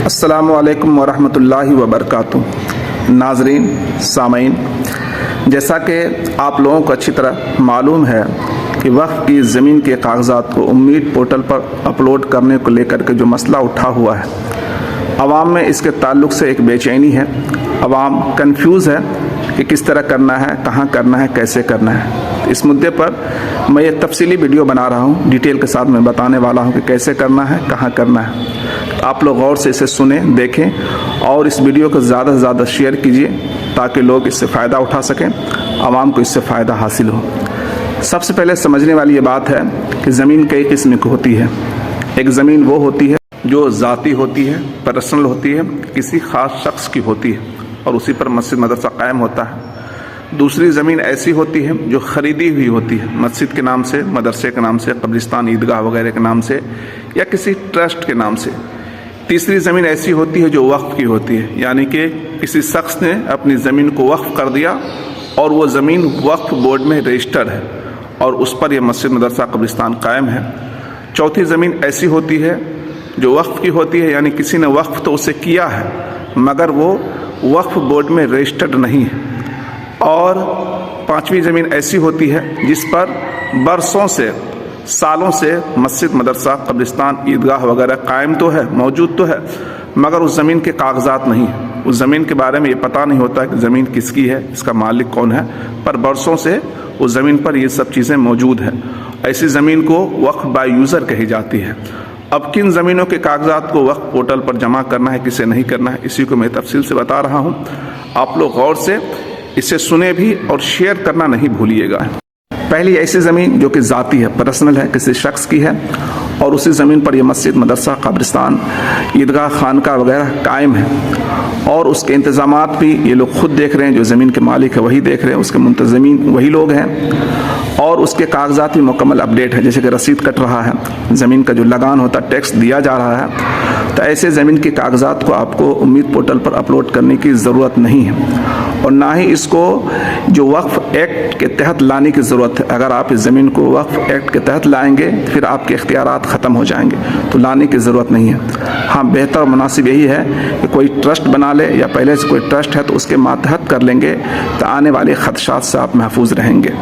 अस्सलामुअलैकुम वरहमतुल्लाहि वबरकातुहू। नाज़रीन, सामीन, जैसा कि आप लोगों को अच्छी तरह मालूम है कि वक्फ की ज़मीन के कागज़ात को उम्मीद पोर्टल पर अपलोड करने को लेकर के जो मसला उठा हुआ है, अवाम में इसके ताल्लुक़ से एक बेचैनी है। अवाम कंफ्यूज है कि किस तरह करना है, कहाँ करना है, कैसे करना है। इस मुद्दे पर मैं एक तफसीली वीडियो बना रहा हूँ। डिटेल के साथ मैं बताने वाला हूँ कि कैसे करना है, कहाँ करना है। आप लोग गौर से इसे सुने, देखें और इस वीडियो को ज़्यादा से ज़्यादा शेयर कीजिए ताकि लोग इससे फ़ायदा उठा सकें, आवाम को इससे फ़ायदा हासिल हो। सबसे पहले समझने वाली ये बात है कि ज़मीन कई किस्म की होती है। एक ज़मीन वो होती है जो ज़ाती होती है, पर्सनल होती है, किसी ख़ास शख्स की होती है और उसी पर मस्जिद मदरसा कायम होता है। दूसरी ज़मीन ऐसी होती है जो ख़रीदी हुई होती है, मस्जिद के नाम से, मदरसे के नाम से, कब्रिस्तान, ईदगाह वगैरह के नाम से या किसी ट्रस्ट के नाम से। तीसरी ज़मीन ऐसी होती है जो वक्फ की होती है, यानी कि किसी शख्स ने अपनी ज़मीन को वक्फ कर दिया और वो ज़मीन वक्फ बोर्ड में रजिस्टर्ड है और उस पर यह मस्जिद मदरसा कब्रिस्तान कायम है। चौथी ज़मीन ऐसी होती है जो वक्फ की होती है, यानी किसी ने वक्फ तो उसे किया है मगर वो वक्फ बोर्ड में रजिस्टर्ड नहीं है। और पांचवी ज़मीन ऐसी होती है जिस पर बरसों से, सालों से मस्जिद मदरसा कब्रिस्तान ईदगाह वगैरह कायम तो है, मौजूद तो है, मगर उस ज़मीन के कागजात नहीं है। उस ज़मीन के बारे में ये पता नहीं होता कि ज़मीन किसकी है, इसका मालिक कौन है, पर बरसों से उस ज़मीन पर ये सब चीज़ें मौजूद हैं। ऐसी ज़मीन को वक्फ बाय यूज़र कही जाती है। अब किन ज़मीनों के कागजात को वक्फ पोर्टल पर जमा करना है, किसे नहीं करना है, इसी को मैं तफसील से बता रहा हूँ। आप लोग गौर से इसे सुने भी और शेयर करना नहीं भूलिएगा। पहली ऐसी ज़मीन जो कि ज़ाती है, पर्सनल है, किसी शख्स की है और उसी ज़मीन पर यह मस्जिद मदरसा कब्रिस्तान ईदगाह खानका वगैरह कायम है और उसके इंतज़ामात भी ये लोग खुद देख रहे हैं। जो ज़मीन के मालिक है वही देख रहे हैं, उसके मुंतज़मीन वही लोग हैं और उसके कागजात भी मुकम्मल अपडेट है। जैसे कि रसीद कट रहा है, ज़मीन का जो लगान होता है, टैक्स दिया जा रहा है। तो ऐसे ज़मीन के कागजात को आपको उम्मीद पोर्टल पर अपलोड करने की ज़रूरत नहीं है और ना ही इसको जो वक्फ एक्ट के तहत लाने की ज़रूरत है। अगर आप इस ज़मीन को वक्फ एक्ट के तहत लाएंगे फिर आपके इख्तियारात ख़त्म हो जाएंगे, तो लाने की ज़रूरत नहीं है। हाँ, बेहतर और मुनासिब यही है कि कोई ट्रस्ट बना ले या पहले से कोई ट्रस्ट है तो उसके मातहत कर लेंगे, तो आने वाले ख़दशात से आप महफूज रहेंगे।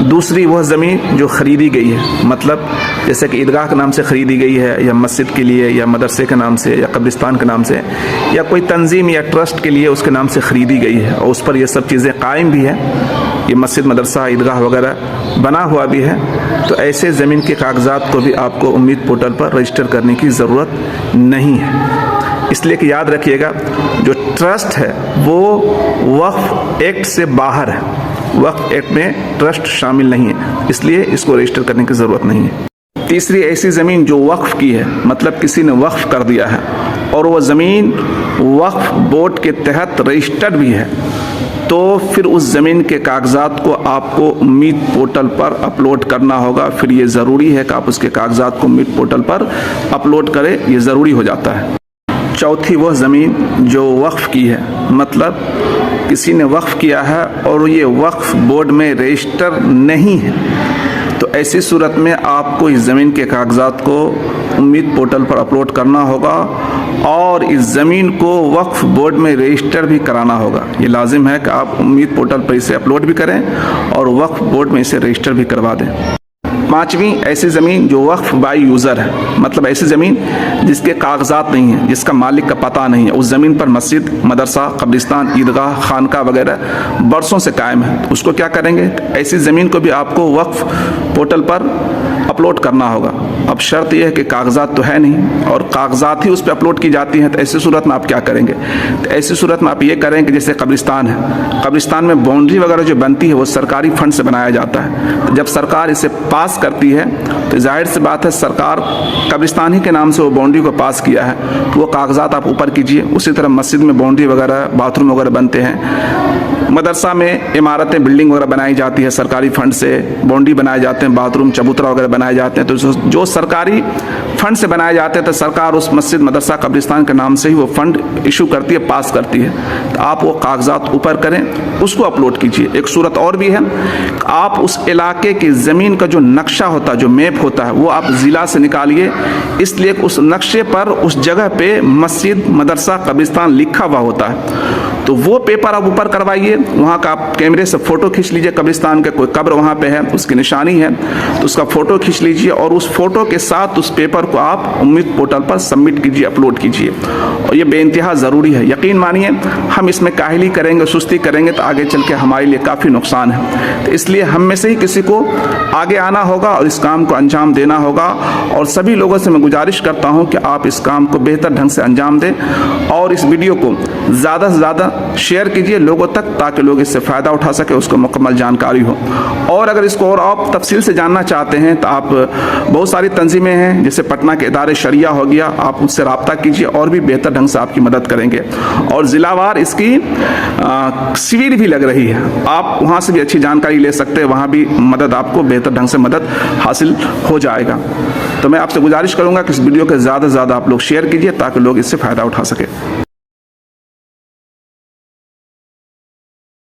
दूसरी वह ज़मीन जो ख़रीदी गई है, मतलब जैसे कि ईदगाह के नाम से ख़रीदी गई है या मस्जिद के लिए या मदरसे के नाम से या कब्रिस्तान के नाम से या कोई तंजीम या ट्रस्ट के लिए उसके नाम से ख़रीदी गई है और उस पर ये सब चीज़ें कायम भी है, ये मस्जिद मदरसा ईदगाह वगैरह बना हुआ भी है, तो ऐसे ज़मीन के कागजात को भी आपको उम्मीद पोर्टल पर रजिस्टर करने की ज़रूरत नहीं है। इसलिए कि याद रखिएगा, जो ट्रस्ट है वो वक्फ एक्ट से बाहर है, वक्फ एक्ट में ट्रस्ट शामिल नहीं है, इसलिए इसको रजिस्टर करने की ज़रूरत नहीं है। तीसरी ऐसी ज़मीन जो वक्फ की है, मतलब किसी ने वक्फ कर दिया है और वह ज़मीन वक्फ बोर्ड के तहत रजिस्टर्ड भी है, तो फिर उस ज़मीन के कागजात को आपको उम्मीद पोर्टल पर अपलोड करना होगा। फिर ये ज़रूरी है कि आप उसके कागजात को उम्मीद पोर्टल पर अपलोड करें, ये ज़रूरी हो जाता है। चौथी वह ज़मीन जो वक्फ की है, मतलब किसी ने वक्फ किया है और ये वक्फ बोर्ड में रजिस्टर नहीं है, तो ऐसी सूरत में आपको इस ज़मीन के कागजात को उम्मीद पोर्टल पर अपलोड करना होगा और इस ज़मीन को वक्फ बोर्ड में रजिस्टर भी कराना होगा। ये लाजिम है कि आप उम्मीद पोर्टल पर इसे अपलोड भी करें और वक्फ बोर्ड में इसे रजिस्टर भी करवा दें। पांचवी ऐसी ज़मीन जो वक्फ बाय यूज़र है, मतलब ऐसी ज़मीन जिसके कागजात नहीं हैं, जिसका मालिक का पता नहीं है, उस ज़मीन पर मस्जिद मदरसा कब्रिस्तान ईदगाह खानका वगैरह बरसों से कायम है, तो उसको क्या करेंगे, ऐसी ज़मीन को भी आपको वक्फ पोर्टल पर अपलोड करना होगा। अब शर्त यह है कि कागजात तो है नहीं और कागजात ही उस पर अपलोड की जाती हैं, तो ऐसी सूरत में आप क्या करेंगे, तो ऐसी सूरत में आप ये करेंगे, जैसे कब्रिस्तान है, कब्रिस्तान में बाउंड्री वगैरह जो बनती है वो सरकारी फंड से बनाया जाता है। तो जब सरकार इसे पास करती है तो जाहिर सी बात है, सरकार कब्रिस्तान ही के नाम से वो बाउंड्री को पास किया है, तो वो कागजात आप ऊपर कीजिए। उसी तरह मस्जिद में बाउंड्री वगैरह, बाथरूम वगैरह बनते हैं, मदरसा में इमारतें, बिल्डिंग वगैरह बनाई जाती है सरकारी फंड से, बाउंड्री बनाए जाते हैं, बाथरूम, चबूतरा वगैरह बनाए जाते हैं, तो जो सरकारी फंड से बनाए जाते हैं तो सरकार उस मस्जिद, मदरसा, कब्रिस्तान के नाम से ही वो फंड इशू करती है, पास करती है। तो आप वो कागजात ऊपर करें, उसको अपलोड कीजिए। एक सूरत और भी है, आप उस इलाके की ज़मीन का जो नक्शा होता है, जो मैप होता है, वो आप ज़िला से निकालिए, इसलिए उस नक्शे पर उस जगह पे मस्जिद, मदरसा, कब्रिस्तान लिखा हुआ होता है, तो वो पेपर आप ऊपर करवाइए। वहाँ का आप कैमरे से फ़ोटो खींच लीजिए, कब्रिस्तान के कोई कब्र वहाँ पे है, उसकी निशानी है, तो उसका फ़ोटो खींच लीजिए और उस फ़ोटो के साथ उस पेपर को आप उम्मीद पोर्टल पर सबमिट कीजिए, अपलोड कीजिए। और ये बेइंतहा ज़रूरी है। यकीन मानिए, हम इसमें काहली करेंगे, सुस्ती करेंगे तो आगे चल के हमारे लिए काफ़ी नुकसान है। तो इसलिए हम में से ही किसी को आगे आना होगा और इस काम को अंजाम देना होगा। और सभी लोगों से मैं गुजारिश करता हूँ कि आप इस काम को बेहतर ढंग से अंजाम दें और इस वीडियो को ज़्यादा से ज़्यादा शेयर कीजिए लोगों तक, ताकि लोग इससे फ़ायदा उठा सके, उसको मुकम्मल जानकारी हो। और अगर इसको और आप तफसील से जानना चाहते हैं तो आप, बहुत सारी तंजीमें हैं, जैसे पटना के इदारे शरिया हो गया, आप उससे रब्ता कीजिए और भी बेहतर ढंग से आपकी मदद करेंगे। और ज़िलावार इसकी शिविर भी लग रही है, आप वहाँ से भी अच्छी जानकारी ले सकते हैं, वहाँ भी मदद, आपको बेहतर ढंग से मदद हासिल हो जाएगा। तो मैं आपसे गुजारिश करूँगा कि इस वीडियो को ज़्यादा से ज़्यादा आप लोग शेयर कीजिए ताकि लोग इससे फ़ायदा उठा सके।